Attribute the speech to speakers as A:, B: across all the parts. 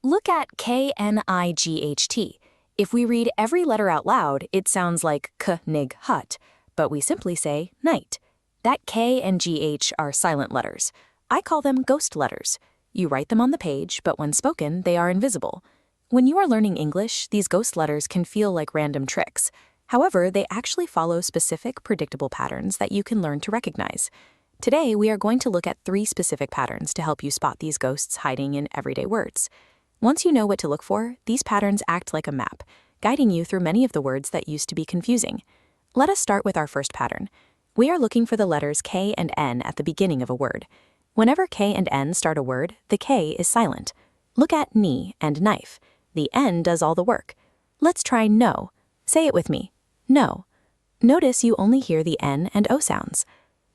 A: Look at K-N-I-G-H-T. If we read every letter out loud, it sounds like k-nig hut, but we simply say night. That K and GH are silent letters. I call them ghost letters. You write them on the page, but when spoken, they are invisible. When you are learning English, these ghost letters can feel like random tricks. However, they actually follow specific, predictable patterns that you can learn to recognize. Today, we are going to look at 3 specific patterns to help you spot these ghosts hiding in everyday words. Once you know what to look for, these patterns act like a map, guiding you through many of the words that used to be confusing. Let us start with our first pattern. We are looking for the letters K and N at the beginning of a word. Whenever K and N start a word, the K is silent. Look at knee and knife. The N does all the work. Let's try no. Say it with me. No. Notice you only hear the N and O sounds.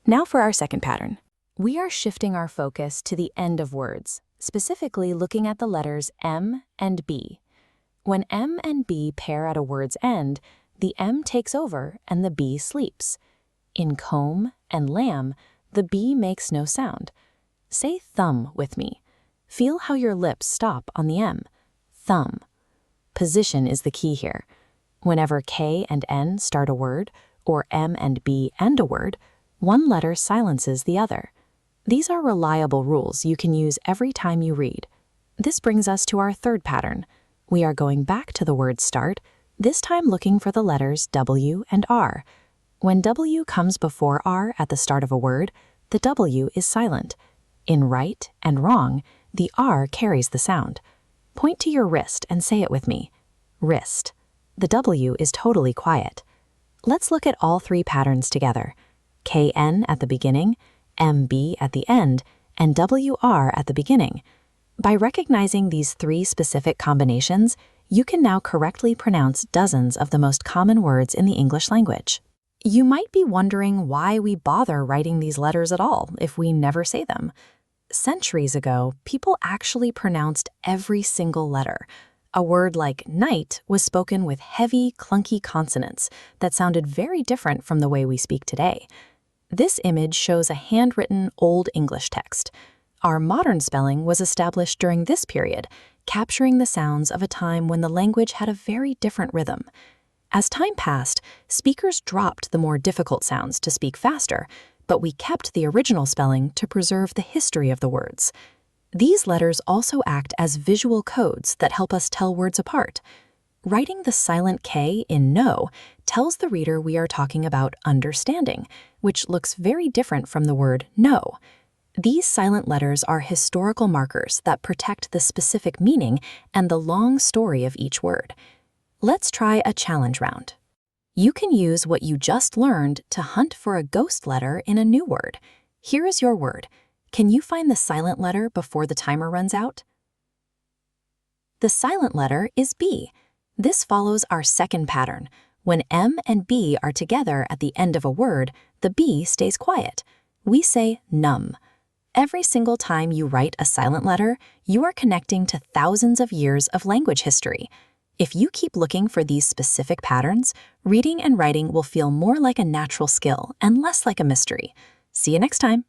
A: Now for our second pattern. We are shifting our focus to the end of words, specifically looking at the letters M and B. When M and B pair at a word's end, the M takes over and the B sleeps. In comb and lamb, the B makes no sound. Say thumb with me. Feel how your lips stop on the M. Thumb. Position is the key here. Whenever K and N start a word, or M and B end a word, one letter silences the other. These are reliable rules you can use every time you read. This brings us to our third pattern. We are going back to the word start, this time looking for the letters W and R. When W comes before R at the start of a word, the W is silent. In right and wrong, the R carries the sound. Point to your wrist and say it with me. Wrist. The W is totally quiet. Let's look at all 3 patterns together. KN at the beginning, MB at the end, and WR at the beginning. By recognizing these 3 specific combinations, you can now correctly pronounce dozens of the most common words in the English language. You might be wondering why we bother writing these letters at all if we never say them. Centuries ago, people actually pronounced every single letter. A word like night was spoken with heavy, clunky consonants that sounded very different from the way we speak today. This image shows a handwritten Old English text. Our modern spelling was established during this period, capturing the sounds of a time when the language had a very different rhythm. As time passed, speakers dropped the more difficult sounds to speak faster, but we kept the original spelling to preserve the history of the words. These letters also act as visual codes that help us tell words apart. Writing the silent K in no tells the reader we are talking about understanding, which looks very different from the word no. These silent letters are historical markers that protect the specific meaning and the long story of each word. Let's try a challenge round. You can use what you just learned to hunt for a ghost letter in a new word. Here is your word. Can you find the silent letter before the timer runs out? The silent letter is B. This follows our second pattern. When M and B are together at the end of a word, the B stays quiet. We say num. Every single time you write a silent letter, you are connecting to thousands of years of language history. If you keep looking for these specific patterns, reading and writing will feel more like a natural skill and less like a mystery. See you next time.